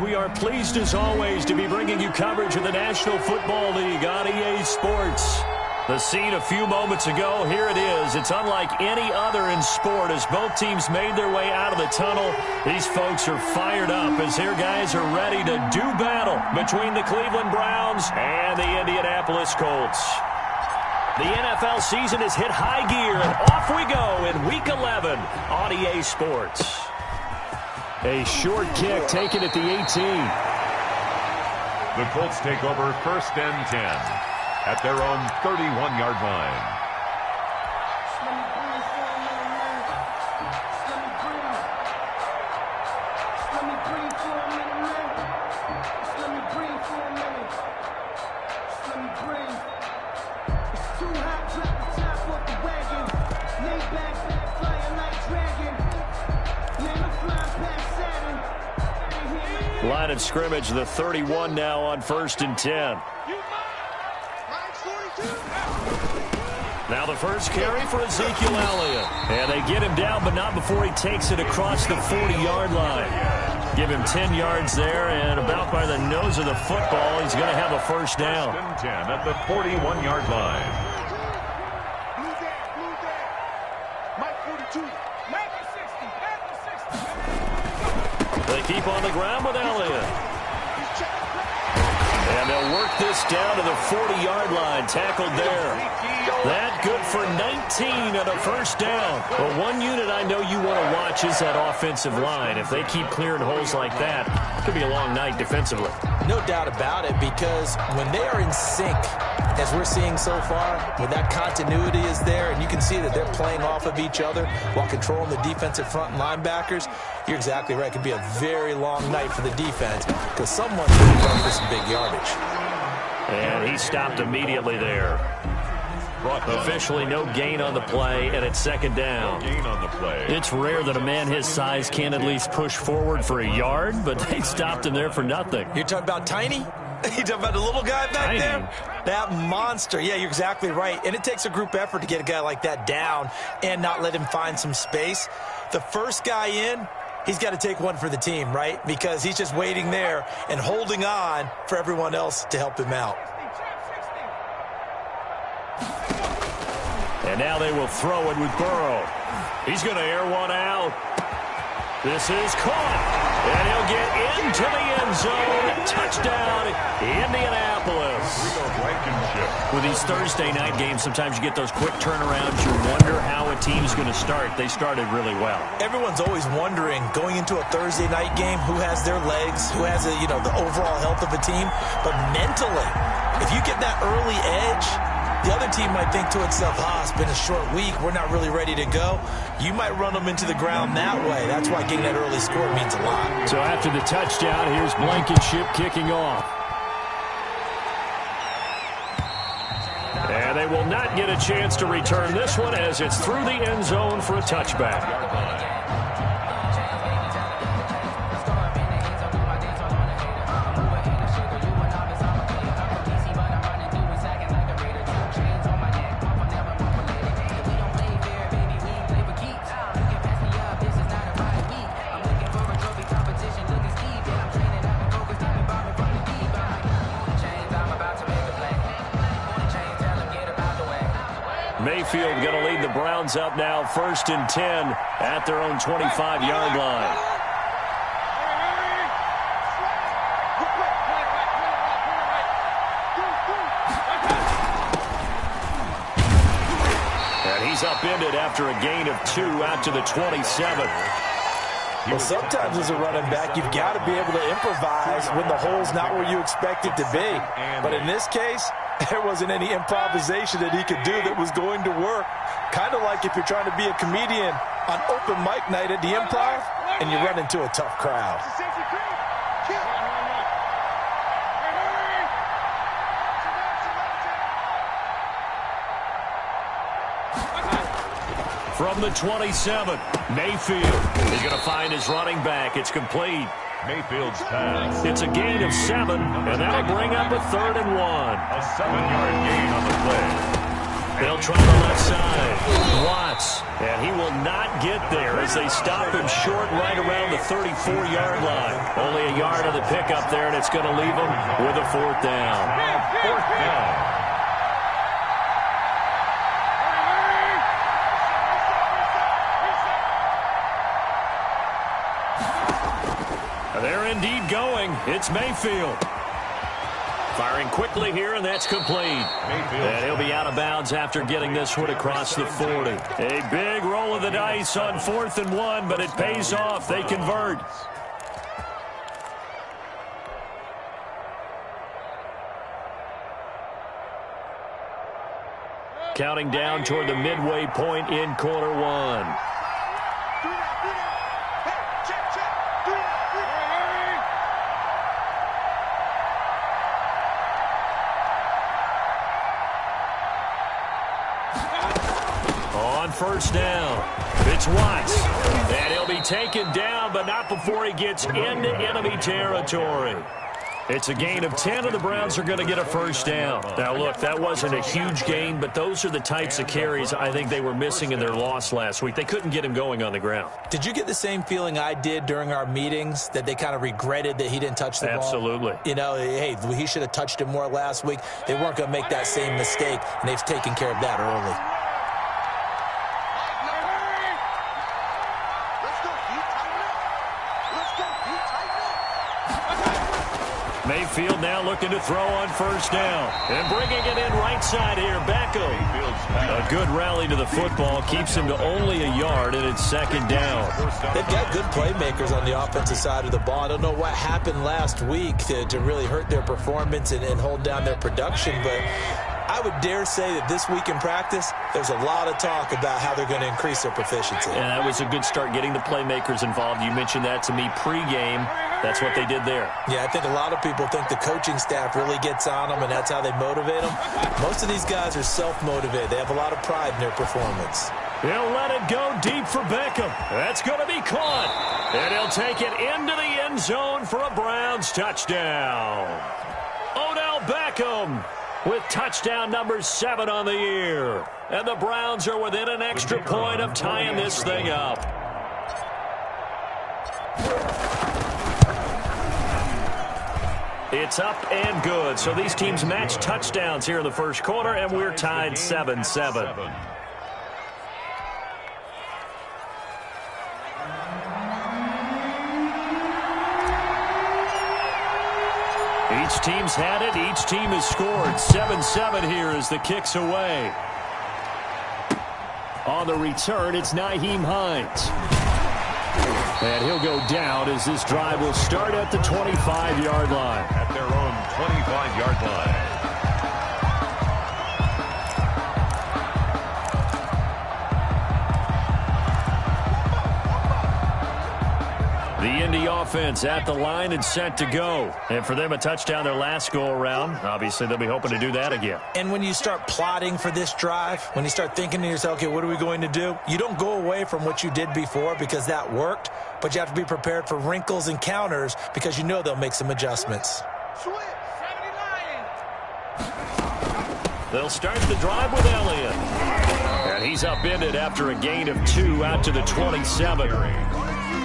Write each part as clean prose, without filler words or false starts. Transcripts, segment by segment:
We are pleased as always to be bringing you coverage of the National Football League on EA Sports. The scene a few moments ago, here it is. It's unlike any other in sport as both teams made their way out of the tunnel. These folks are fired up as their guys are ready to do battle between the Cleveland Browns and the Indianapolis Colts. The NFL season has hit high gear, and off we go in Week 11 on EA Sports. A short kick taken at the 18. The Colts take over 1st and 10 at their own 31-yard line. Line of scrimmage, the 31 now on 1st and 10. Now the first carry for Ezekiel Elliott. And they get him down, but not before he takes it across the 40-yard line. Give him 10 yards there, and about by the nose of the football, he's going to have a first down. 1st and 10 at the 41-yard line. They keep on the ground with Elliott. And they'll work this down to the 40-yard line. Tackled there. That good for 19 and a first down. Well, one unit I know you want to watch is that offensive line. If they keep clearing holes like that, it could be a long night defensively. No doubt about it, because when they are in sync, as we're seeing so far, when that continuity is there and you can see that they're playing off of each other while controlling the defensive front and linebackers, you're exactly right. It could be a very long night for the defense because someone's going to run for some big yardage. And he stopped immediately there. Officially no gain on the play, and it's 2nd down. Gain on the play. It's rare that a man his size can't at least push forward for a yard, but they stopped him there for nothing. You're talking about Tiny? You talking about the little guy back there? That monster. Yeah, you're exactly right. And it takes a group effort to get a guy like that down and not let him find some space. The first guy in, he's got to take one for the team, right? Because he's just waiting there and holding on for everyone else to help him out. And now they will throw it with Burrow. He's going to air one out. This is caught. And he'll get into the end zone. Touchdown, Indianapolis. With these Thursday night games, sometimes you get those quick turnarounds. You wonder how a team's going to start. They started really well. Everyone's always wondering, going into a Thursday night game, who has their legs, who has the overall health of a team. But mentally, if you get that early edge, the other team might think to itself, it's been a short week. We're not really ready to go. You might run them into the ground that way. That's why getting that early score means a lot. So after the touchdown, here's Blankenship kicking off. And they will not get a chance to return this one as it's through the end zone for a touchback. Mayfield going to lead the Browns up now, 1st and 10 at their own 25-yard line. And he's upended after a gain of 2 out to the 27. Well, sometimes as a running back, you've got to be able to improvise when the hole's not where you expect it to be. But in this case, there wasn't any improvisation that he could do that was going to work. Kind of like if you're trying to be a comedian on open mic night at the Improv and you run into a tough crowd. From the 27, Mayfield is going to find his running back. It's complete. Mayfield's pass. It's a gain of 7, and that'll bring up a 3rd and 1. A 7-yard gain on the play. They'll try the left side. Watts. And he will not get there as they stop him short right around the 34-yard line. Only a yard of the pickup there, and it's going to leave him with a fourth down. Fourth down. They're indeed going. It's Mayfield. Firing quickly here, and that's complete. And he'll be out of bounds after getting this one across the 40. A big roll of the dice on 4th and 1, but it pays off. They convert. Counting down toward the midway point in quarter one. On first down, it's Watts. And he'll be taken down, but not before he gets into enemy territory. It's a gain of 10, and the Browns are going to get a first down. Now, look, that wasn't a huge gain, but those are the types of carries I think they were missing in their loss last week. They couldn't get him going on the ground. Did you get the same feeling I did during our meetings, that they kind of regretted that he didn't touch the ball? Absolutely. You know, hey, he should have touched it more last week. They weren't going to make that same mistake, and they've taken care of that early. Mayfield now looking to throw on first down. And bringing it in right side here, Beckham. A good rally to the football keeps him to only a yard, and it's second down. They've got good playmakers on the offensive side of the ball. I don't know what happened last week to really hurt their performance and hold down their production, but I would dare say that this week in practice, there's a lot of talk about how they're going to increase their proficiency. And that was a good start, getting the playmakers involved. You mentioned that to me pregame. That's what they did there. Yeah, I think a lot of people think the coaching staff really gets on them, and that's how they motivate them. Most of these guys are self-motivated. They have a lot of pride in their performance. He'll let it go deep for Beckham. That's going to be caught. And he'll take it into the end zone for a Browns touchdown. Odell Beckham with touchdown number 7 on the year. And the Browns are within an extra point of tying this thing up. It's up and good. So these teams match touchdowns here in the first quarter, and we're tied 7-7. Each team's had it. Each team has scored. 7-7 here as the kick's away. On the return, it's Nyheim Hines. And he'll go down as this drive will start at the 25-yard line. At their own 25-yard line. The Indy offense at the line and set to go. And for them, a touchdown their last go-around. Obviously, they'll be hoping to do that again. And when you start plotting for this drive, when you start thinking to yourself, okay, what are we going to do? You don't go away from what you did before because that worked, but you have to be prepared for wrinkles and counters because you know they'll make some adjustments. They'll start the drive with Elliott. And he's upended after a gain of 2 out to the 27.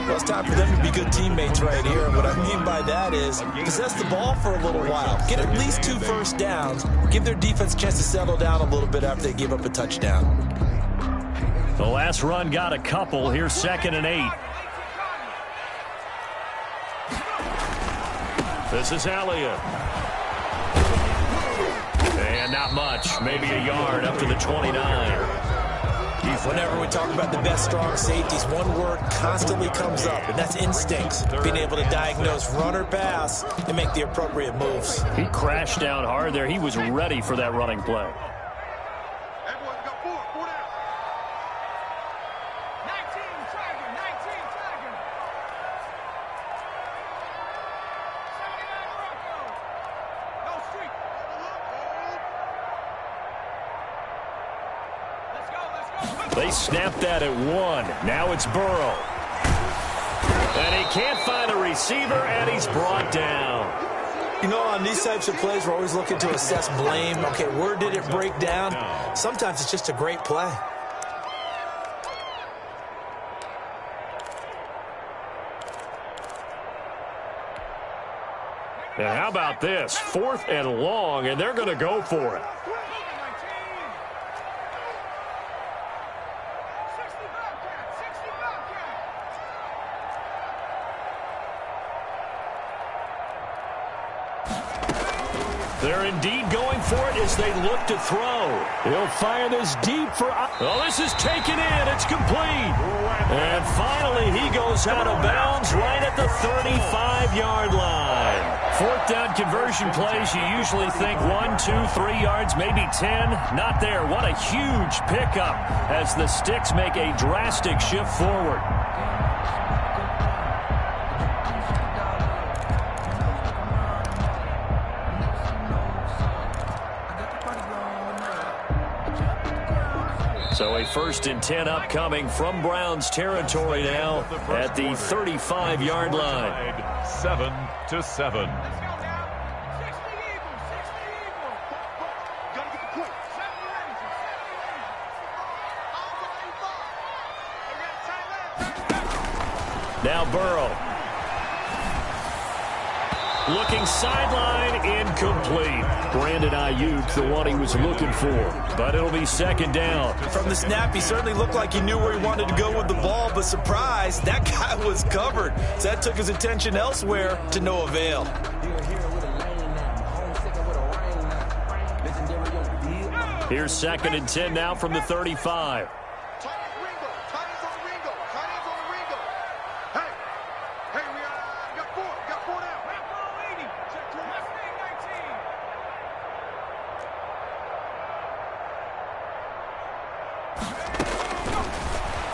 Well, it's time for them to be good teammates right here. And what I mean by that is possess the ball for a little while. Get at least 2 first downs. Give their defense a chance to settle down a little bit after they give up a touchdown. The last run got a couple. Here's 2nd and 8. This is Elliott. And not much. Maybe a yard up to the 29. Whenever we talk about the best strong safeties, one word constantly comes up, and that's instincts. Being able to diagnose run or pass and make the appropriate moves. He crashed down hard there. He was ready for that running play. They snapped that at 1. Now it's Burrow. And he can't find a receiver, and he's brought down. You know, on these types of plays, we're always looking to assess blame. Okay, where did it break down? Sometimes it's just a great play. And how about this? 4th and long, and they're going to go for it. They're indeed going for it as they look to throw. He'll fire this deep for... Oh, this is taken in. It's complete. And finally, he goes out of bounds right at the 35-yard line. 4th down conversion plays, you usually think 1, 2, 3 yards, maybe 10. Not there. What a huge pickup as the Sticks make a drastic shift forward. So a 1st and 10 upcoming from Browns territory now at the 35-yard line. 7-7. Now Burrow. Looking sideline, incomplete. Brandon Ayuk, the one he was looking for. But it'll be 2nd down. From the snap, he certainly looked like he knew where he wanted to go with the ball, but surprise, that guy was covered. So that took his attention elsewhere to no avail. Here's 2nd and 10 now from the 35.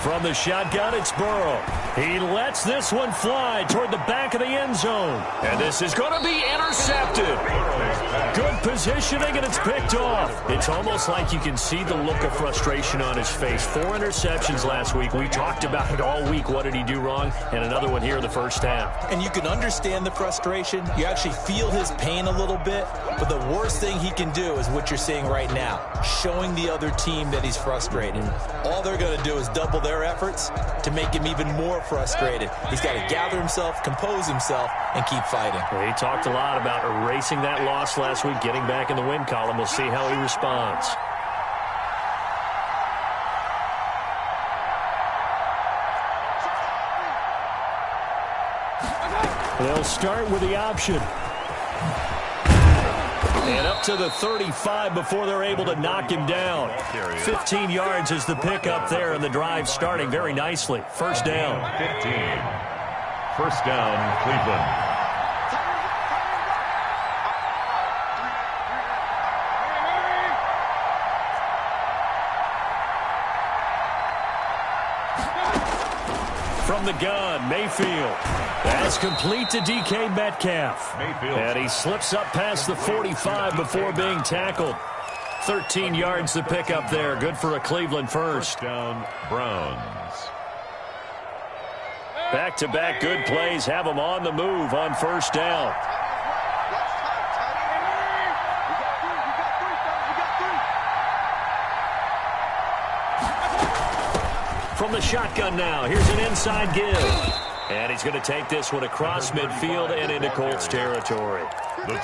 From the shotgun, it's Burrow. He lets this one fly toward the back of the end zone. And this is going to be intercepted. Good positioning, and it's picked off. It's almost like you can see the look of frustration on his face. 4 interceptions last week. We talked about it all week. What did he do wrong? And another one here in the first half. And you can understand the frustration. You actually feel his pain a little bit. But the worst thing he can do is what you're seeing right now, showing the other team that he's frustrated. All they're going to do is double their efforts to make him even more frustrated. He's got to gather himself, compose himself, and keep fighting. Well, he talked a lot about erasing that loss last week, getting back in the win column. We'll see how he responds. They'll start with the option. And up to the 35 before they're able to knock him down. 15 yards is the pickup there, and the drive starting very nicely. 1st down. 15. 1st down, Cleveland. From the gun, Mayfield. That's complete to DK Metcalf. Mayfield. And he slips up past the 45 before being tackled. 13 yards to pick up there. Good for a Cleveland first. 1st down, Browns. Back-to-back good plays have them on the move on 1st down. From the shotgun now, here's an inside give. And he's going to take this one across midfield and into Colts territory.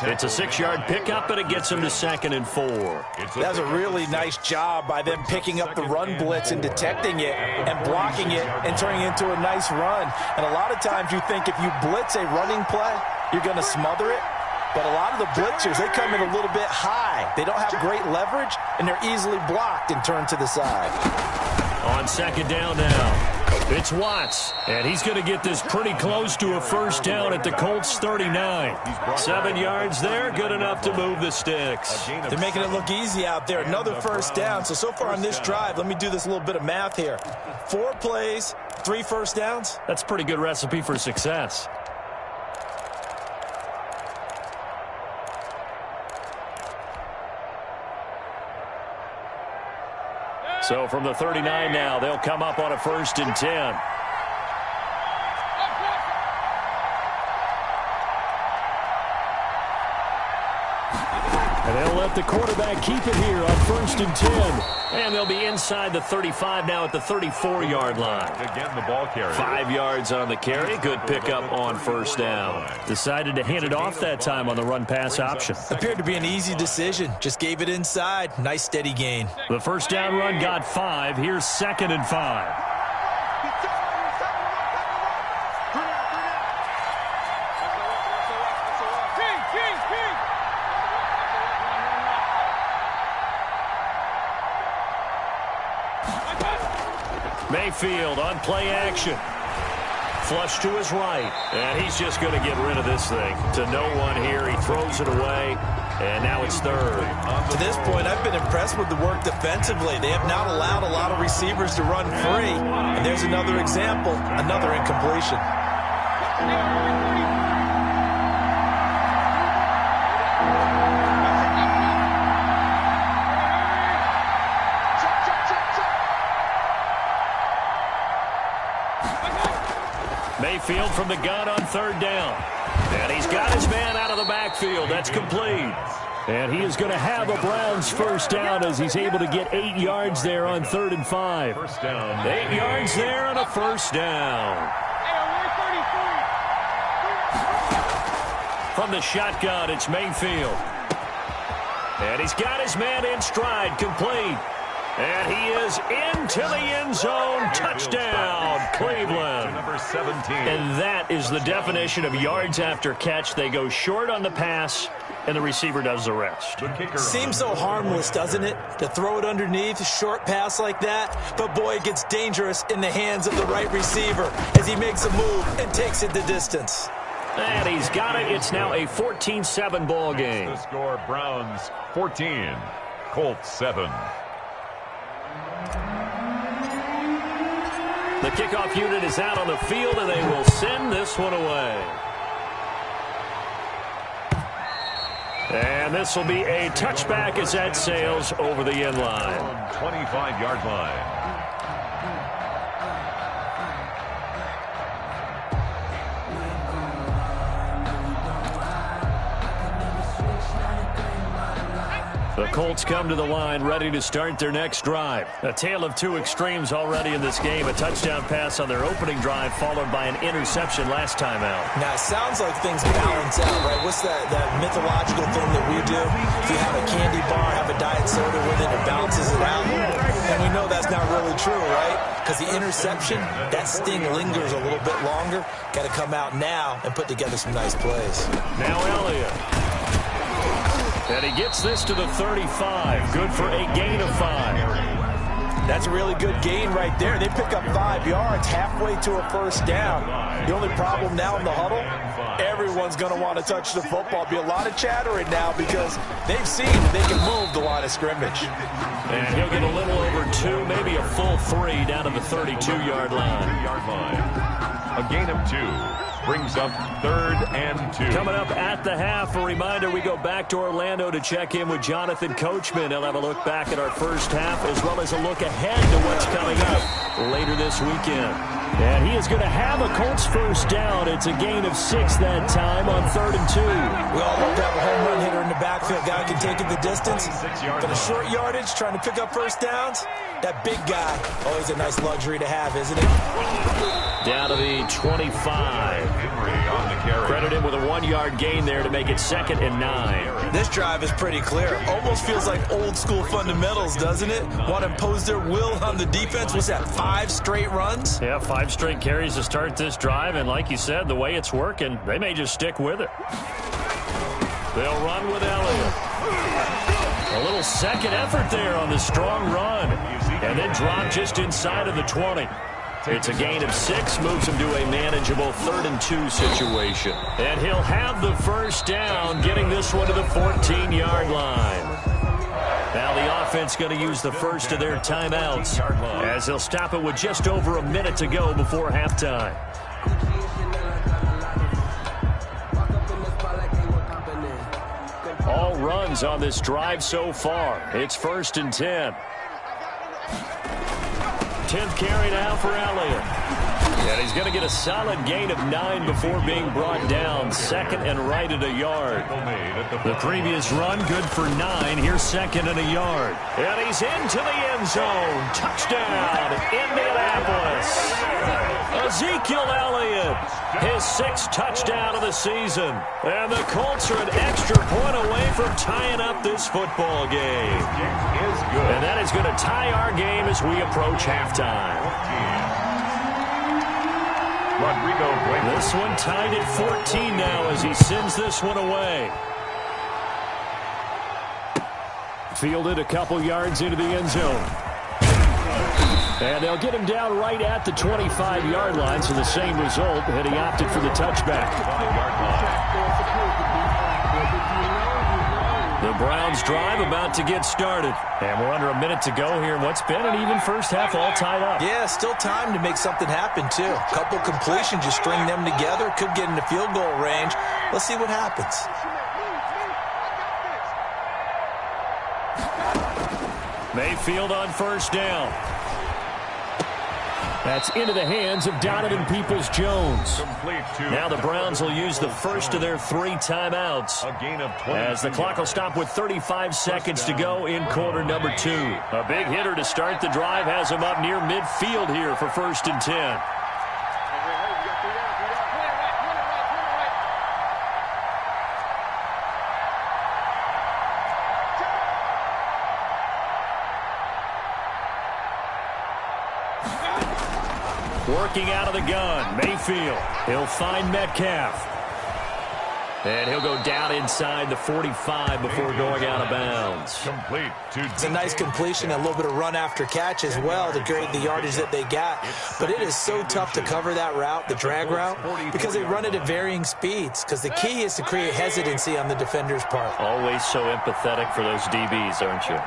It's a 6-yard pickup, and it gets him to 2nd and 4. That's a really nice job by them picking up the run blitz and detecting it and blocking it and turning it into a nice run. And a lot of times you think if you blitz a running play, you're going to smother it. But a lot of the blitzers, they come in a little bit high. They don't have great leverage, and they're easily blocked and turned to the side. On 2nd down now. It's Watts, and he's going to get this pretty close to a 1st down at the Colts 39. 7 yards there, good enough to move the sticks. They're making it look easy out there. Another 1st down. So far on this drive, let me do this little bit of math here. 4 plays, 3 1st downs. That's a pretty good recipe for success. So from the 39 now, they'll come up on a 1st and 10. the quarterback keep it here on 1st and 10. And they'll be inside the 35 now at the 34-yard line. Again, the ball carrier. 5 yards on the carry. Good pickup on 1st down. Decided to hand it off that time on the run-pass option. Appeared to be an easy decision. Just gave it inside. Nice steady gain. The 1st down run got 5. Here's 2nd and 5. Mayfield on play action. Flush to his right. And he's just going to get rid of this thing. To no one here. He throws it away. And now it's 3rd. To this point, I've been impressed with the work defensively. They have not allowed a lot of receivers to run free. And there's another example, another incompletion. Mayfield from the gun on 3rd down. And he's got his man out of the backfield. That's complete. And he is going to have a Browns 1st down as he's able to get 8 yards there on 3rd and 5. 1st down. 8 yards there on a 1st down. From the shotgun, it's Mayfield. And he's got his man in stride, complete. And he is into the end zone. Touchdown, Cleveland. Number 17. And that is the definition of yards after catch. They go short on the pass, and the receiver does the rest. Seems so harmless, doesn't it? To throw it underneath, a short pass like that. But, boy, it gets dangerous in the hands of the right receiver as he makes a move and takes it the distance. And he's got it. It's now a 14-7 ball game. The score, Browns 14, Colts 7. The kickoff unit is out on the field, and they will send this one away. And this will be a touchback as that sails over the end line. 25-yard line. The Colts come to the line ready to start their next drive. A tale of two extremes already in this game. A touchdown pass on their opening drive followed by an interception last time out. Now, it sounds like things balance out, right? What's that mythological thing that we do? If you have a candy bar, have a diet soda with it, it balances it out. And we know that's not really true, right? Because the interception, that sting lingers a little bit longer. Got to come out now and put together some nice plays. Now Elliott. And he gets this to the 35. Good for a gain of 5. That's a really good gain right there. They pick up 5 yards halfway to a 1st down. The only problem now in the huddle, everyone's going to want to touch the football. Be a lot of chattering now because they've seen that they can move the line of scrimmage. And he'll get a little over 2, maybe a full 3 down to the 32-yard line. A gain of 2. Brings up 3rd and 2. Coming up at the half, a reminder, we go back to Orlando to check in with Jonathan Coachman. He'll have a look back at our first half as well as a look ahead to what's coming up later this weekend. And he is going to have a Colts 1st down. It's a gain of 6 that time on 3rd and 2. We all love to have a home run hitter in the backfield. Guy can take it the distance. But a short yardage, trying to pick up 1st downs, that big guy, always a nice luxury to have, isn't it? Down to the 25. Credit him with a 1-yard gain there to make it 2nd and 9. This drive is pretty clear. Almost feels like old school fundamentals, doesn't it? Want to impose their will on the defense. Was that 5 straight runs? Yeah, 5 straight carries to start this drive. And like you said, the way it's working, they may just stick with it. They'll run with Elliott. A little second effort there on the strong run. And then drop just inside of the 20. It's a gain of 6, moves him to a manageable 3rd and 2 situation. And he'll have the 1st down, getting this one to the 14-yard line. Now the offense going to use the first of their timeouts as they'll stop it with just over a minute to go before halftime. All runs on this drive so far. It's 1st and 10. 10th carry now for Elliott. And he's going to get a solid gain of 9 before being brought down. Second and right at a yard. The previous run, good for 9. Here's second and a yard. And he's into the end zone. Touchdown, Indianapolis. Ezekiel Elliott, his 6th touchdown of the season. And the Colts are an extra point away from tying up this football game. And that is going to tie our game as we approach halftime. This one tied at 14 now as he sends this one away. Fielded a couple yards into the end zone. And they'll get him down right at the 25-yard line, so the same result, and he opted for the touchback. The Browns drive about to get started. And we're under a minute to go here in what's been an even first half, all tied up. Yeah, still time to make something happen, too. A couple completions, just string them together. Could get into field goal range. Let's see what happens. Mayfield on first down. That's into the hands of Donovan Peoples-Jones. Now the Browns will use the first of their 3 timeouts as the clock will stop with 35 seconds to go in quarter number 2. A big hitter to start the drive has him up near midfield here for 1st and 10. Working out of the gun, Mayfield. He'll find Metcalf. And he'll go down inside the 45 before going out of bounds. It's a nice completion, a little bit of run after catch as well to create the yardage that they got. But it is so tough to cover that route, the drag route, because they run it at varying speeds. Because the key is to create hesitancy on the defender's part. Always so empathetic for those DBs, aren't you?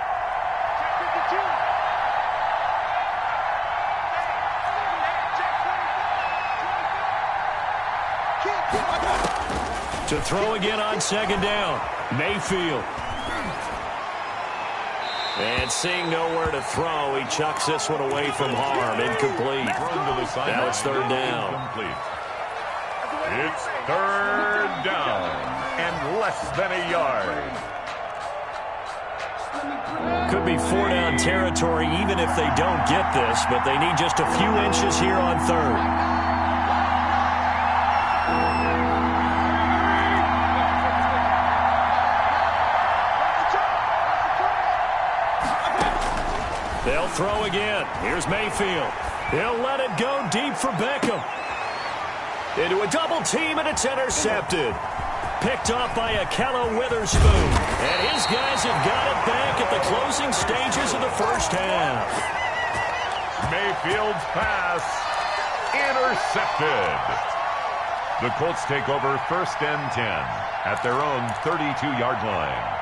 To throw again on second down, Mayfield. And seeing nowhere to throw, he chucks this one away from harm. Incomplete. Now it's 3rd down. It's 3rd down and less than a yard. Could be 4-down territory even if they don't get this, but they need just a few inches here on 3rd. They'll throw again. Here's Mayfield. He'll let it go deep for Beckham. Into a double team, and it's intercepted. Picked off by Ahkello Witherspoon. And his guys have got it back at the closing stages of the first half. Mayfield's pass intercepted. The Colts take over 1st and 10 at their own 32-yard line.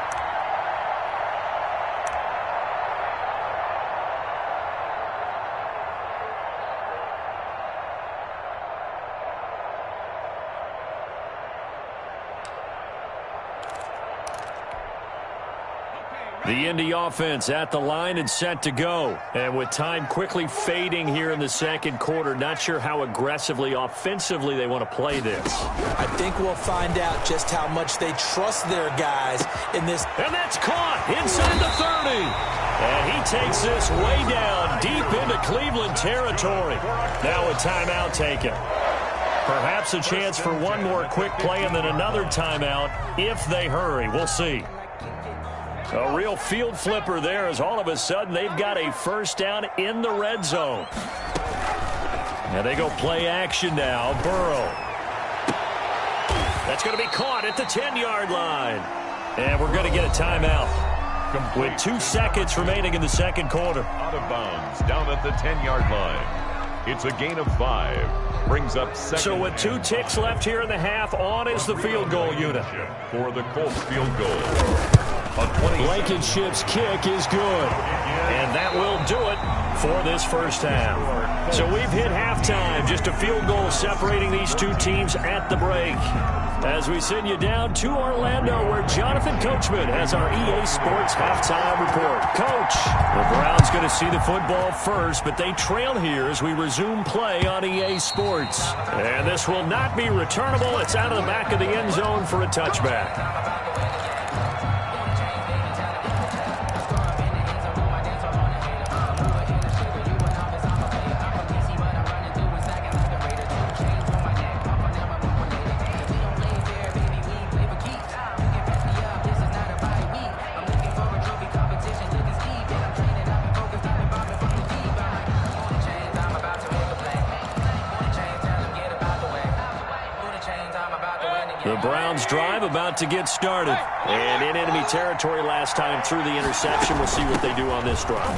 The Indy offense at the line and set to go. And with time quickly fading here in the second quarter, not sure how aggressively, offensively they want to play this. I think we'll find out just how much they trust their guys in this. And that's caught inside the 30. And he takes this way down deep into Cleveland territory. Now a timeout taken. Perhaps a chance for one more quick play and then another timeout if they hurry. We'll see. A real field flipper there as all of a sudden they've got a first down in the red zone. Now they go play action now. Burrow. That's going to be caught at the 10-yard line. And we're going to get a timeout. With 2 seconds remaining in the second quarter. Out of bounds down at the 10-yard line. It's a gain of 5. Brings up second. So with 2 ticks left here in the half, on is the field goal unit. For the Colts field goal. Blankenship's kick is good. And that will do it for this first half. So we've hit halftime. Just a field goal separating these two teams at the break. as we send you down to Orlando, where Jonathan Coachman has our EA Sports halftime report. Coach, the Browns going to see the football first, but they trail here as we resume play on EA Sports. And this will not be returnable. It's out of the back of the end zone for a touchback. The Browns drive about to get started. And in enemy territory last time through the interception. We'll see what they do on this drive.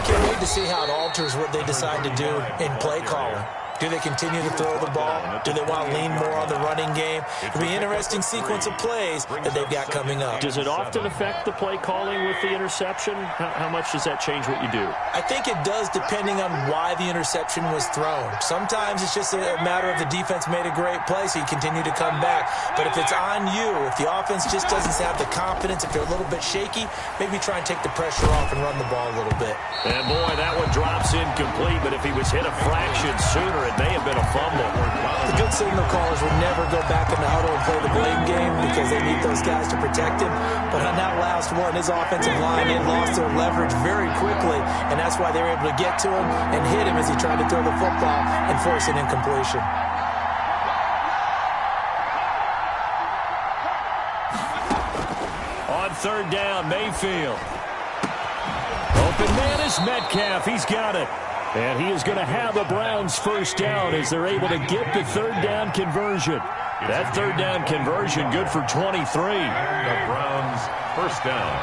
Can't wait to see how it alters what they decide to do in play calling. Do they continue to throw the ball? Do they want to lean more on the running game? It'll be an interesting sequence of plays that they've got coming up. Does it often affect the play calling with the interception? How much does that change what you do? I think it does, depending on why the interception was thrown. Sometimes it's just a matter of the defense made a great play, so you continue to come back. But if it's on you, if the offense just doesn't have the confidence, if they're a little bit shaky, maybe try and take the pressure off and run the ball a little bit. And boy, that one drops incomplete, but if he was hit a fraction sooner, it may have been a fumble. The good signal callers would never go back in the huddle and play the blame game because they need those guys to protect him. But on that last one, his offensive line, they lost their leverage very quickly, and that's why they were able to get to him and hit him as he tried to throw the football and force an incompletion. On third down, Mayfield. Open man is Metcalf. He's got it. And he is going to have the Browns first down as they're able to get the third down conversion. That third down conversion good for 23. The Browns first down.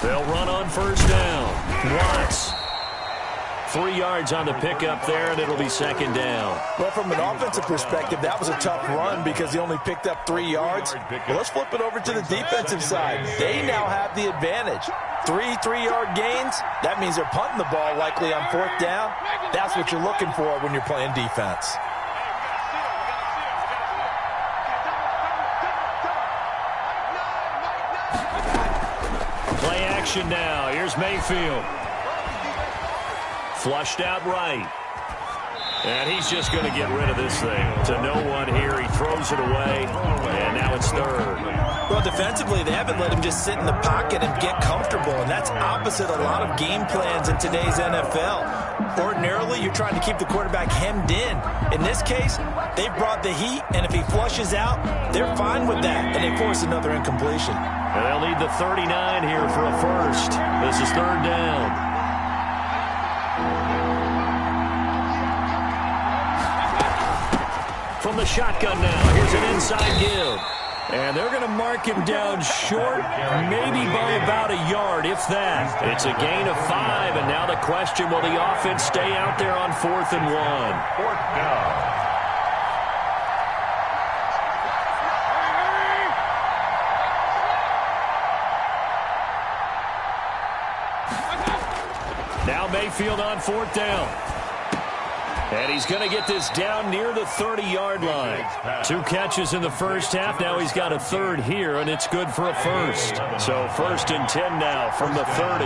They'll run on first down. Watts. 3 yards on the pickup there, and it'll be second down. Well, from an offensive perspective, that was a tough run because he only picked up 3 yards. Well, let's flip it over to the defensive side. They now have the advantage. 3 3-yard gains, that means they're punting the ball likely on fourth down. That's what you're looking for when you're playing defense. Play action now. Here's Mayfield. Flushed out right. And he's just going to get rid of this thing to no one here. He throws it away, and now it's third. Well, defensively, they haven't let him just sit in the pocket and get comfortable, and that's opposite a lot of game plans in today's NFL. Ordinarily, you're trying to keep the quarterback hemmed in. In this case, they brought the heat, and if he flushes out, they're fine with that, and they force another incompletion. And they'll need the 39 here for a first. This is third down. From the shotgun now, here's an inside give. And they're going to mark him down short, maybe by about a yard, if that. It's a gain of 5, and now the question, will the offense stay out there on 4th and 1? Fourth down. Now Mayfield on 4th down. And he's going to get this down near the 30-yard line. 2 catches in the first half. Now he's got a third here, and it's good for a first. So 1st and 10 now from the 30.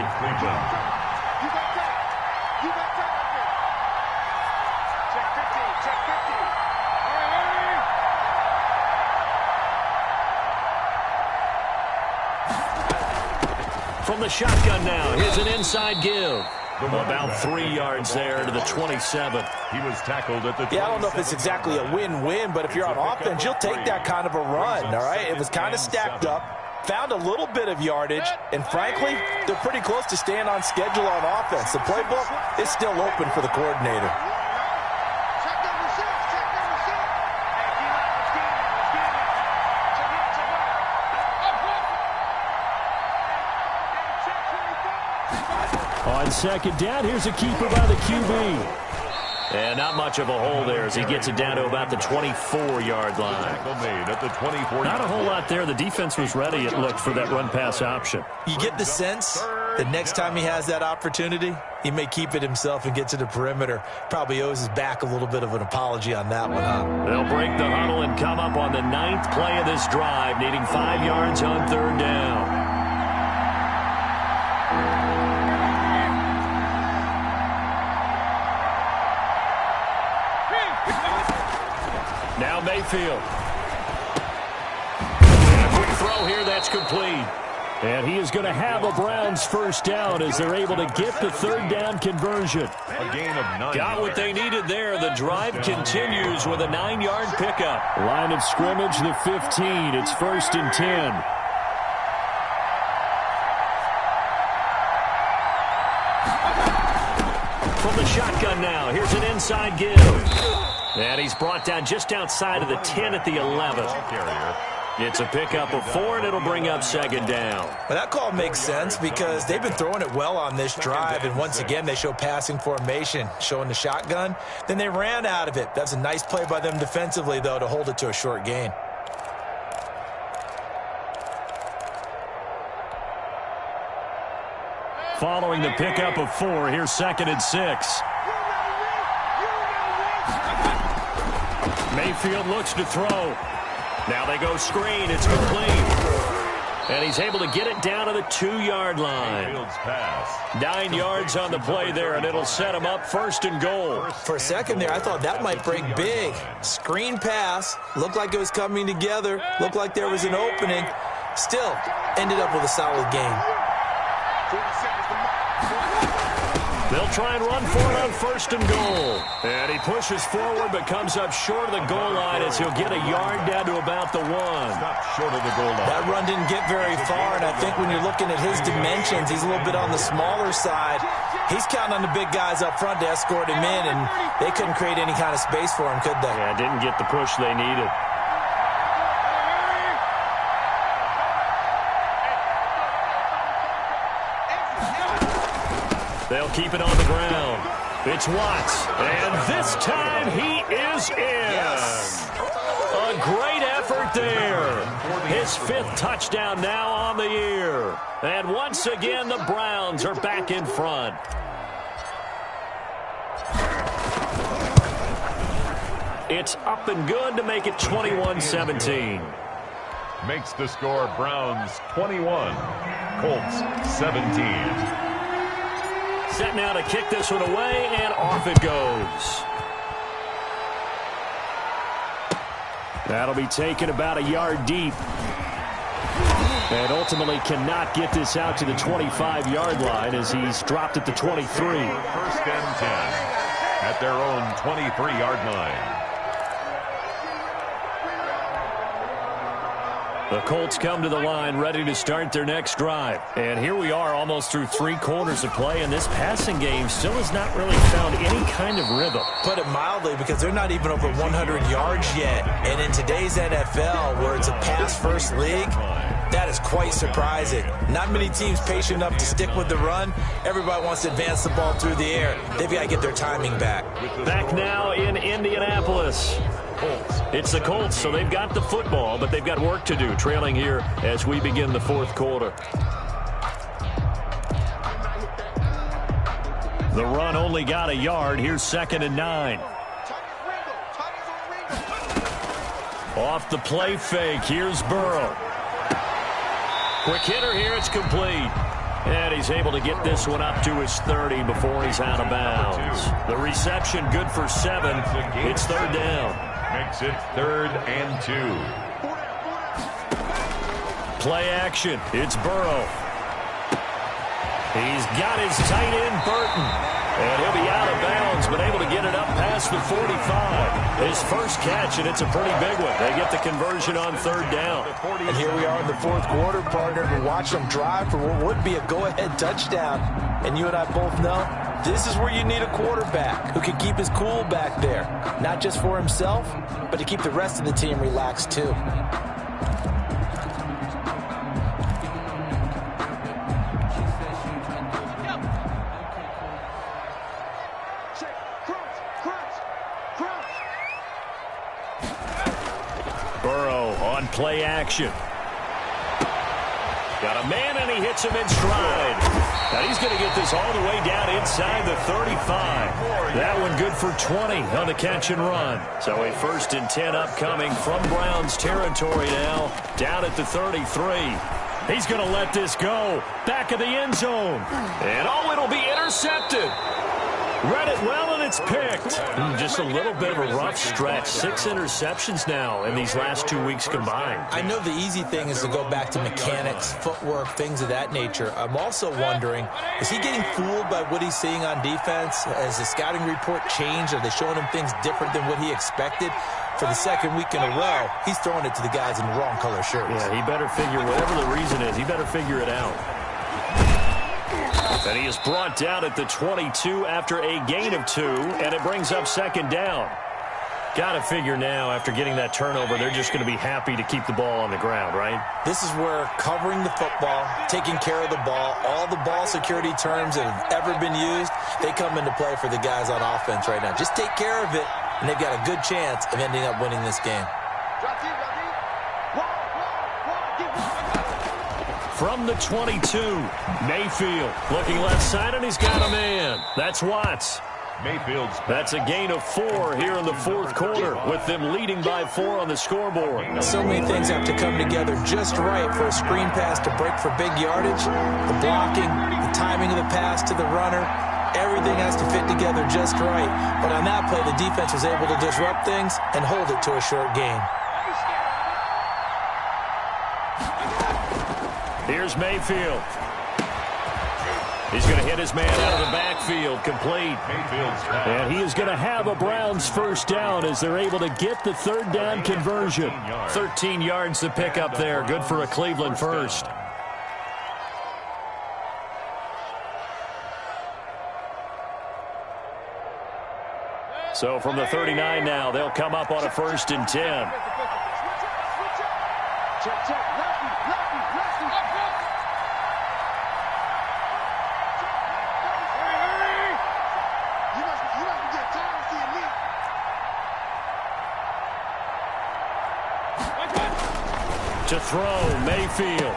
From the shotgun now, here's an inside give. About 3 yards there to the 27. He was tackled at the 27. Yeah, I don't know if it's exactly a win-win, but if you're on offense, you'll take that kind of a run, all right? It was kind of stacked up, found a little bit of yardage, and frankly, they're pretty close to staying on schedule on offense. The playbook is still open for the coordinator. On second down, here's a keeper by the QB. And not much of a hole there as he gets it down to about the 24-yard line. Made at the 24. Not a whole lot there. The defense was ready, it looked, for that run-pass option. You get the sense The next time he has that opportunity, he may keep it himself and get to the perimeter. Probably owes his back a little bit of an apology on that one, huh? They'll break the huddle and come up on the 9th play of this drive, needing 5 yards on 3rd down. Now Mayfield. And a quick throw here, that's complete. And he is going to have a Browns first down as they're able to get the 3rd down conversion. A gain of 9 Got what they needed there. The drive continues with a 9-yard pickup. Line of scrimmage, the 15. It's 1st and 10. From the shotgun now, here's an inside give. And he's brought down just outside of the 10 at the 11. It's a pickup of 4, and it'll bring up 2nd down. Well, that call makes sense because they've been throwing it well on this drive, and once again, they show passing formation, showing the shotgun. Then they ran out of it. That's a nice play by them defensively, though, to hold it to a short gain. Following the pickup of 4, here's 2nd and 6. Mayfield looks to throw. Now they go screen. It's complete. And he's able to get it down to the 2-yard line. 9 yards on the play there, and it'll set him up 1st and goal. For a second there, I thought that might break big. Screen pass. Looked like it was coming together. Looked like there was an opening. Still, ended up with a solid gain. They'll try and run for it on 1st and goal. And he pushes forward but comes up short of the goal line as he'll get a yard down to about the 1. Short of the goal line. That run didn't get very far, and I think when you're looking at his dimensions, he's a little bit on the smaller side. He's counting on the big guys up front to escort him in, and they couldn't create any kind of space for him, could they? Yeah, didn't get the push they needed. They'll keep it on the ground. It's Watts, and this time he is in. Yes. A great effort there. His 5th touchdown now on the year. And once again, the Browns are back in front. It's up and good to make it 21-17. Makes the score Browns 21, Colts 17. Set now to kick this one away, and off it goes. That'll be taken about a yard deep. And ultimately cannot get this out to the 25-yard line as he's dropped at the 23. 1st and 10 at their own 23-yard line. The Colts come to the line ready to start their next drive. And here we are almost through 3 quarters of play, and this passing game still has not really found any kind of rhythm. Put it mildly, because they're not even over 100 yards yet. And in today's NFL, where it's a pass-first league, that is quite surprising. Not many teams patient enough to stick with the run. Everybody wants to advance the ball through the air. They've got to get their timing back. Back now in Indianapolis. It's the Colts, so they've got the football, but they've got work to do, trailing here as we begin the 4th quarter. The run only got a yard. Here's 2nd and 9. Off the play fake, here's Burrow. Quick hitter here, it's complete. And he's able to get this one up to his 30 before he's out of bounds. The reception good for 7. It's 3rd down. Makes it 3rd and 2. Play action. It's Burrow. He's got his tight end, Burton. And he'll be out of bounds, but able to get it up past the 45. His first catch, and it's a pretty big one. They get the conversion on 3rd down. And here we are in the 4th quarter, partner, to watch them drive for what would be a go-ahead touchdown. And you and I both know this is where you need a quarterback who can keep his cool back there. Not just for himself, but to keep the rest of the team relaxed too. Burrow on play action. Got a man, and he hits him in stride. Now he's going to get this all the way down inside the 35. That one good for 20 on the catch and run. So a 1st and 10 upcoming from Browns territory now, down at the 33. He's going to let this go. Back of the end zone. And it'll be intercepted. Read it well, and it's picked. Just a little bit of a rough stretch. 6 interceptions now in these last 2 weeks combined. I know the easy thing is to go back to mechanics, footwork, things of that nature. I'm also wondering, is he getting fooled by what he's seeing on defense? Has the scouting report changed? Are they showing him things different than what he expected? For the second week in a row, he's throwing it to the guys in the wrong color shirts. Yeah, he better figure, whatever the reason is, he better figure it out. And he is brought down at the 22 after a gain of 2, and it brings up 2nd down. Got to figure now, after getting that turnover, they're just going to be happy to keep the ball on the ground, right? This is where covering the football, taking care of the ball, all the ball security terms that have ever been used, they come into play for the guys on offense right now. Just take care of it, and they've got a good chance of ending up winning this game. From the 22, Mayfield looking left side, and he's got a man. That's Watts. Mayfield's That's a gain of 4 here in the 4th quarter, with them leading by 4 on the scoreboard. So many things have to come together just right for a screen pass to break for big yardage. The blocking, the timing of the pass to the runner, everything has to fit together just right. But on that play, the defense was able to disrupt things and hold it to a short gain. Here's Mayfield. He's going to hit his man out of the backfield, complete. And he is going to have a Browns 1st down as they're able to get the 3rd down conversion. 13 yards to pick up there. Good for a Cleveland 1st. So from the 39 now, they'll come up on a 1st and 10. To throw, Mayfield.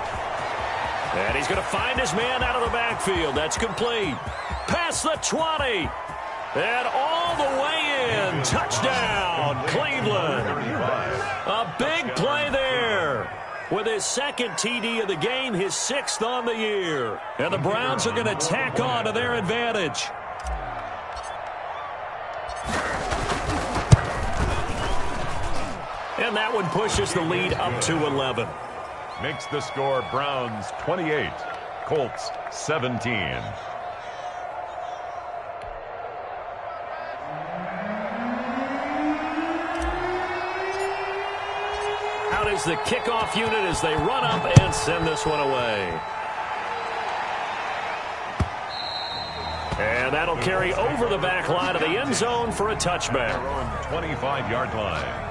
And he's going to find his man out of the backfield. That's complete. Past the 20. And all the way in. Touchdown, Cleveland. A big play there. With his 2nd TD of the game, his 6th on the year. And the Browns are going to tack on to their advantage. And that one pushes the lead up to 11. Makes the score Browns 28, Colts 17. Out is the kickoff unit as they run up and send this one away. And that'll carry over the back line of the end zone for a touchback. 25-yard line.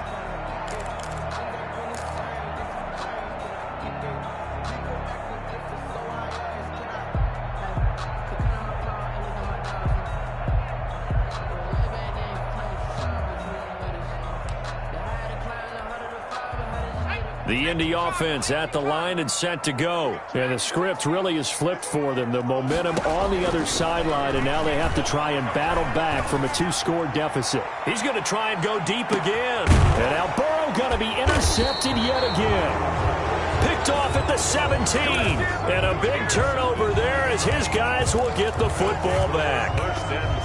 The Indy offense at the line and set to go. And the script really is flipped for them. The momentum on the other sideline, and now they have to try and battle back from a 2-score deficit. He's going to try and go deep again. And now Burrow going to be intercepted yet again. Picked off at the 17. And a big turnover there as his guys will get the football back.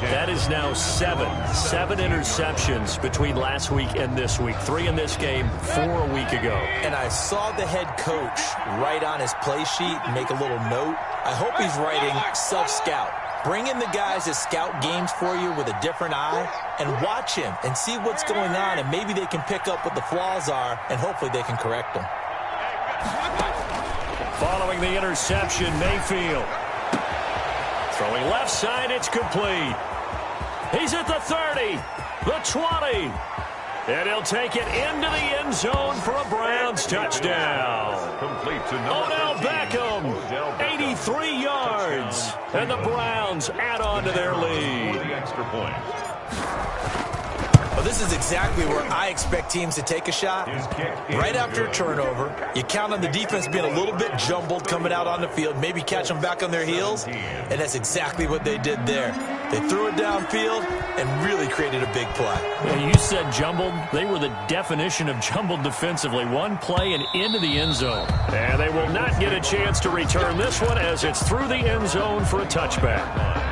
That is now 7 interceptions between last week and this week. 3 in this game, 4 a week ago. And I saw the head coach write on his play sheet, make a little note. I hope he's writing self-scout. Bring in the guys that scout games for you with a different eye and watch him and see what's going on, and maybe they can pick up what the flaws are, and hopefully they can correct them. Following the interception, Mayfield. Throwing left side, it's complete. He's at the 30, the 20. And he'll take it into the end zone for a Browns touchdown. Complete to Odell Beckham, 83 yards. And the Browns add on to their lead. The extra point. Well, this is exactly where I expect teams to take a shot. Right after a turnover, you count on the defense being a little bit jumbled coming out on the field, maybe catch them back on their heels, and that's exactly what they did there. They threw it downfield and really created a big play. Yeah, you said jumbled. They were the definition of jumbled defensively. One play and into the end zone. And they will not get a chance to return this one as it's through the end zone for a touchback.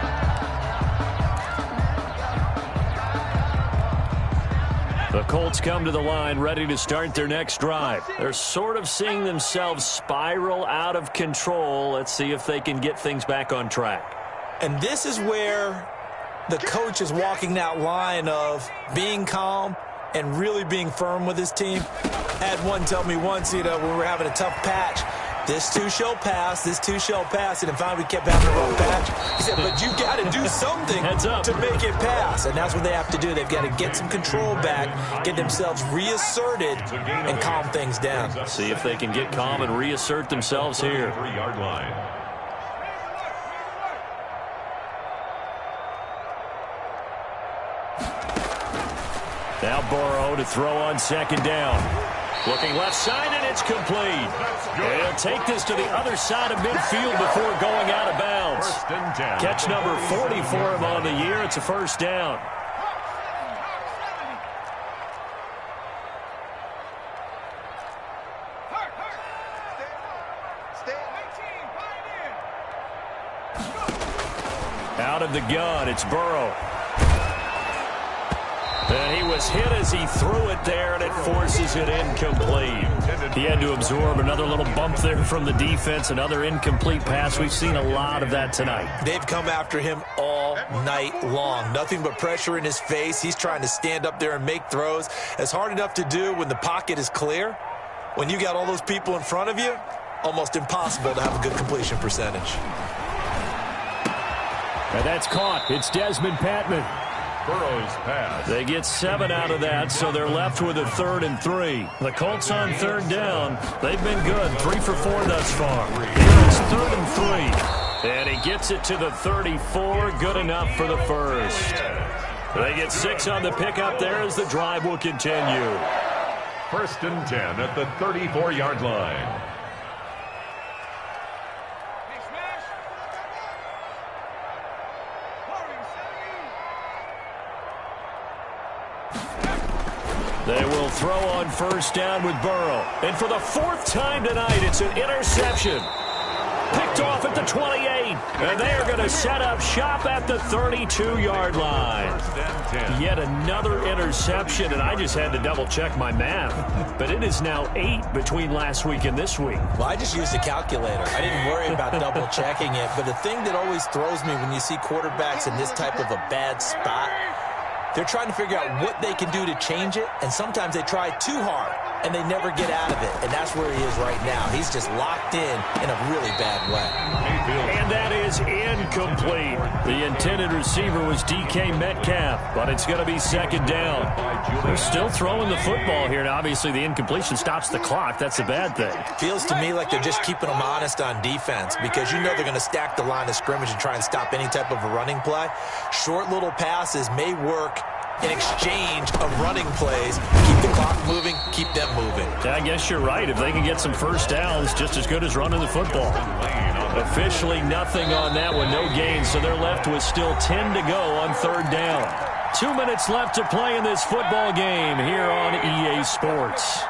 The Colts come to the line ready to start their next drive. They're sort of seeing themselves spiral out of control. Let's see if they can get things back on track. And this is where the coach is walking that line of being calm and really being firm with his team. I had one tell me once, when we were having a tough patch, this too shall pass, this too shall pass, and finally we kept having a rough patch. He said, but you got to do something to make it pass, and that's what they have to do. They've got to get some control back, get themselves reasserted, and calm things down. See if they can get calm and reassert themselves here. 3-yard line. Now Burrow to throw on second down. Looking left side, and it's complete. They'll take this to the other side of midfield before going out of bounds. Catch number 40 for him on the year. It's a first down. Out of the gun, it's Burrow. And he was hit as he threw it there, and it forces it incomplete. He had to absorb another little bump there from the defense, another incomplete pass. We've seen a lot of that tonight. They've come after him all night long. Nothing but pressure in his face. He's trying to stand up there and make throws. It's hard enough to do when the pocket is clear. When you got all those people in front of you, almost impossible to have a good completion percentage. And that's caught. It's Desmond Patman. Burrow's pass. They get 7 out of that, so they're left with a 3rd and 3. The Colts on 3rd down. They've been good. 3 for 4 thus far. Here it's 3rd and 3. And he gets it to the 34. Good enough for the first. They get 6 on the pickup there as the drive will continue. 1st and 10 at the 34-yard line. They will throw on 1st down with Burrow. And for the 4th time tonight, it's an interception. Picked off at the 28. And they are going to set up shop at the 32-yard line. Yet another interception, and I just had to double-check my math. But it is now 8 between last week and this week. Well, I just used a calculator. I didn't worry about double-checking it. But the thing that always throws me when you see quarterbacks in this type of a bad spot, they're trying to figure out what they can do to change it, and sometimes they try too hard, and they never get out of it, and that's where he is right now. He's just locked in a really bad way. And that is incomplete. The intended receiver was DK Metcalf, but it's going to be 2nd down. They're still throwing the football here, and obviously the incompletion stops the clock. That's a bad thing. Feels to me like they're just keeping them honest on defense because you know they're going to stack the line of scrimmage and try and stop any type of a running play. Short little passes may work in exchange of running plays. Keep the clock moving, keep them moving. Yeah, I guess you're right. If they can get some first downs, just as good as running the football. Officially nothing on that one, no gain, so they're left with still 10 to go on 3rd down. 2 minutes left to play in this football game here on EA Sports.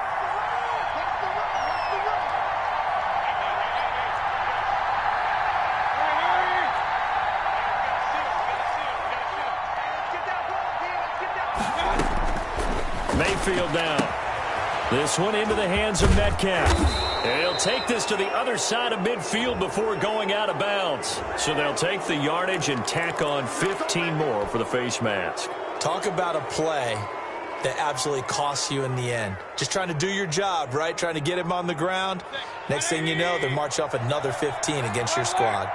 Mayfield down. This one into the hands of Metcalf. And he'll take this to the other side of midfield before going out of bounds. So they'll take the yardage and tack on 15 more for the face mask. Talk about a play that absolutely costs you in the end. Just trying to do your job, right? Trying to get him on the ground. Next thing you know, they march off another 15 against your squad.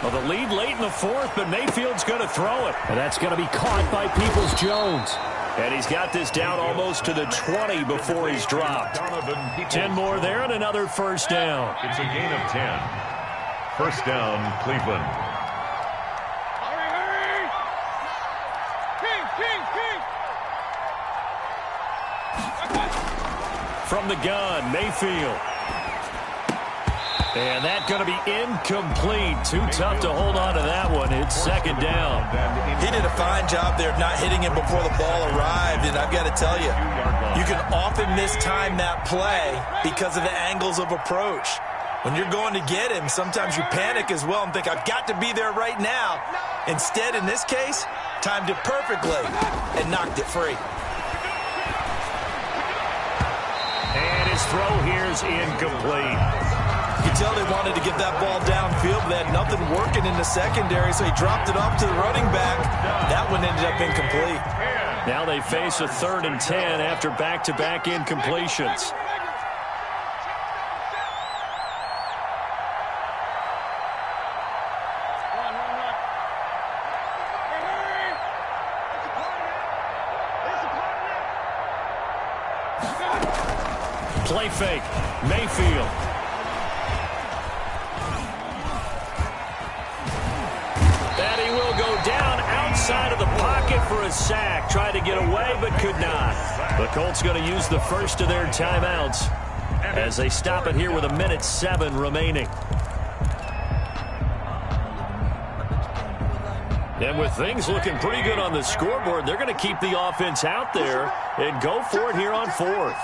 Well, the lead late in the 4th, but Mayfield's going to throw it. And that's going to be caught by Peoples-Jones. And he's got this down almost to the 20 before he's dropped. 10 more there and another first down. It's a gain of 10. First down, Cleveland. From the gun, Mayfield. And that's going to be incomplete. Too tough to hold on to that one. It's second down. He did a fine job there of not hitting him before the ball arrived. And I've got to tell you, you can often mistime that play because of the angles of approach. When you're going to get him, sometimes you panic as well and think, I've got to be there right now. Instead, in this case, timed it perfectly and knocked it free. And his throw here is incomplete. You can tell they wanted to get that ball downfield, but they had nothing working in the secondary, so he dropped it off to the running back. That one ended up incomplete. Now they face a 3rd and 10 after back-to-back incompletions. Play fake. Mayfield. And he will go down outside of the pocket for a sack. Tried to get away, but could not. The Colts going to use the first of their timeouts as they stop it here with 1:07 remaining. And with things looking pretty good on the scoreboard, they're going to keep the offense out there and go for it here on 4th.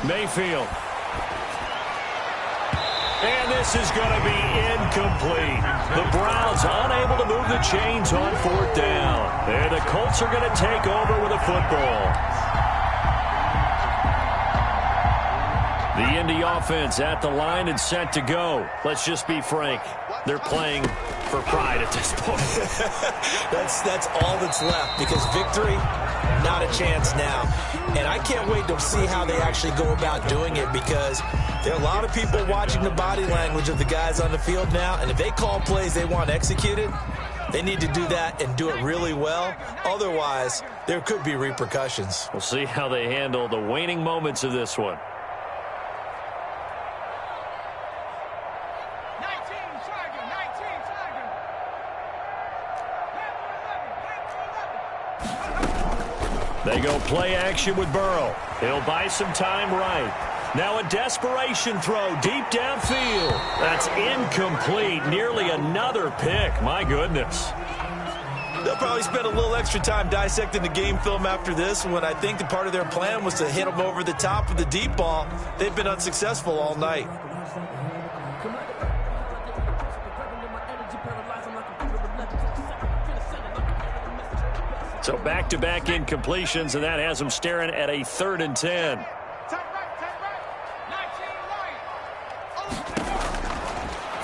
Mayfield. And this is going to be incomplete. The Browns unable to move the chains on 4th down. And the Colts are going to take over with a football. The Indy offense at the line and set to go. Let's just be frank. They're playing for pride at this point. That's all that's left, because victory, not a chance now. And I can't wait to see how they actually go about doing it, because there are a lot of people watching the body language of the guys on the field now, and if they call plays they want executed, they need to do that and do it really well. Otherwise, there could be repercussions. We'll see how they handle the waning moments of this one. They go play action with Burrow. He'll buy some time right. Now a desperation throw deep downfield. That's incomplete. Nearly another pick. My goodness. They'll probably spend a little extra time dissecting the game film after this, when I think the part of their plan was to hit them over the top with the deep ball. They've been unsuccessful all night. So back-to-back incompletions, and that has them staring at a 3rd and 10.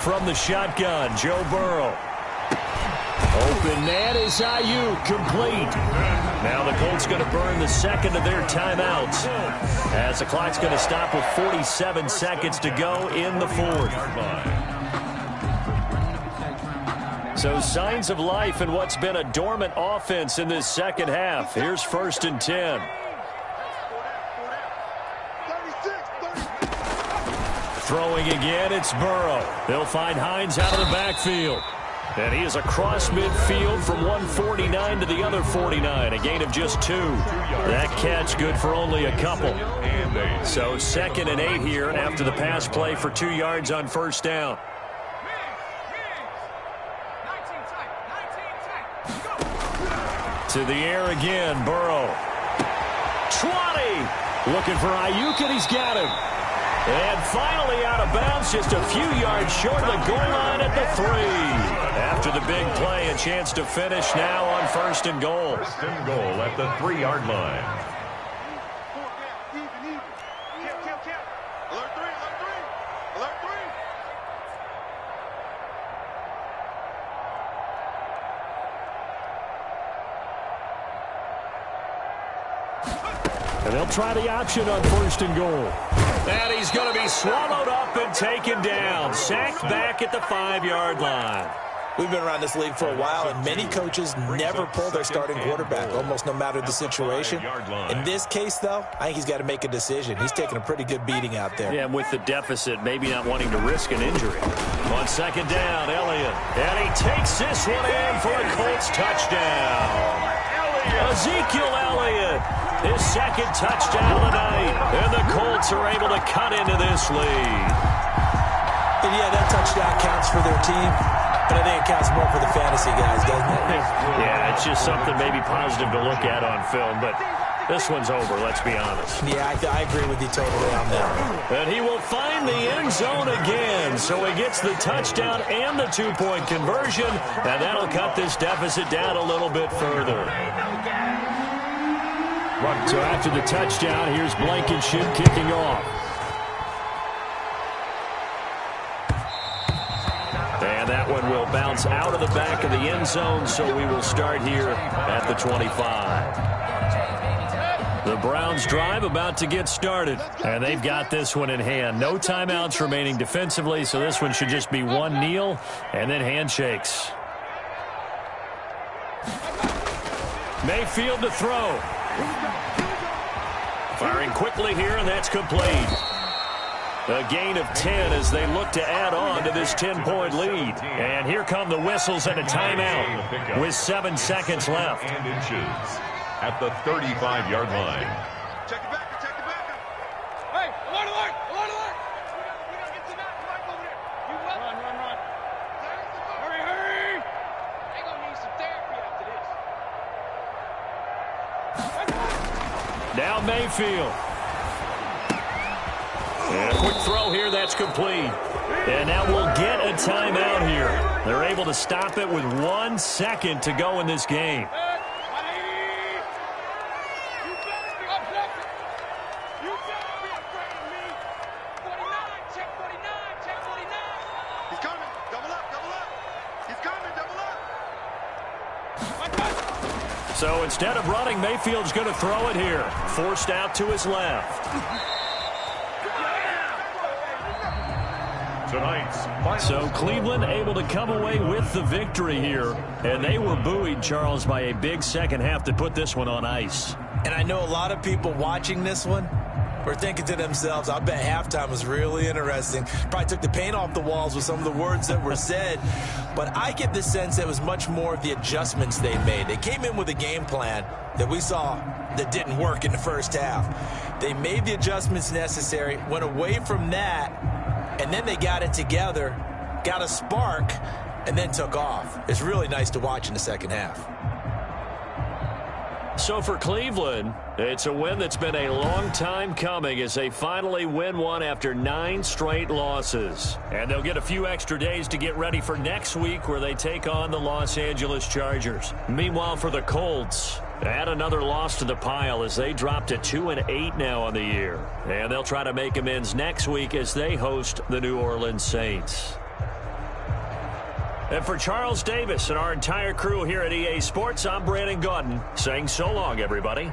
From the shotgun, Joe Burrow. Open man is Ayuk, complete. Now the Colts going to burn the second of their timeouts, as the clock's going to stop with 47 seconds to go in the 4th. So signs of life in what's been a dormant offense in this second half. Here's 1st and 10. Throwing again, it's Burrow. They'll find Hines out of the backfield. And he is across midfield from 149 to the other 49, a gain of just 2. That catch good for only a couple. So 2nd and 8 here after the pass play for 2 yards on 1st down. To the air again, Burrow. 20! Looking for Ayuk, and he's got him. And finally out of bounds, just a few yards short of the goal line at the 3. After the big play, a chance to finish now on 1st and goal. 1st and goal at the 3-yard line. And they'll try the option on 1st and goal. And he's going to be swallowed up and taken down. Sacked back at the 5-yard line. We've been around this league for a while, and many coaches never pull their starting quarterback, almost no matter the situation. In this case, though, I think he's got to make a decision. He's taking a pretty good beating out there. Yeah, and with the deficit, maybe not wanting to risk an injury. On 2nd down, Elliott. And he takes this one in for a Colts touchdown. Ezekiel Elliott, his 2nd touchdown of the night. And the Colts are able to cut into this lead. And yeah, that touchdown counts for their team. But I think it counts more for the fantasy guys, doesn't it? Yeah, it's just something maybe positive to look at on film, but this one's over, let's be honest. Yeah, I agree with you totally on that. And he will find the end zone again, so he gets the touchdown and the 2-point conversion, and that'll cut this deficit down a little bit further. So after the touchdown, here's Blankenship kicking off. And that one will bounce out of the back of the end zone, so we will start here at the 25. The Browns drive about to get started, and they've got this one in hand. No timeouts remaining defensively, so this one should just be one kneel and then handshakes. Mayfield to throw. Firing quickly here, and that's complete. A gain of 10 as they look to add on to this 10-point lead. And here come the whistles and a timeout with 7 seconds left. And inches at the 35-yard line. Check it back. Hey, alert. We gotta get to that mark over there. You run. Hurry. They gonna need some therapy after this. Now Mayfield. And a quick throw here, that's complete. And now we'll get a timeout here. They're able to stop it with 1 second to go in this game. He's coming. Double up. He's coming. Double up. So instead of running, Mayfield's going to throw it here. Forced out to his left. So Cleveland able to come away with the victory here. And they were buoyed, Charles, by a big second half to put this one on ice. And I know a lot of people watching this one were thinking to themselves, I bet halftime was really interesting. Probably took the paint off the walls with some of the words that were said. But I get the sense that it was much more of the adjustments they made. They came in with a game plan that we saw that didn't work in the first half. They made the adjustments necessary, went away from that, and then they got it together, got a spark, and then took off. It's really nice to watch in the second half. So for Cleveland, it's a win that's been a long time coming as they finally win one after 9 straight losses. And they'll get a few extra days to get ready for next week where they take on the Los Angeles Chargers. Meanwhile, for the Colts, add another loss to the pile as they drop to 2-8 now on the year. And they'll try to make amends next week as they host the New Orleans Saints. And for Charles Davis and our entire crew here at EA Sports, I'm Brandon Gaudin saying so long, everybody.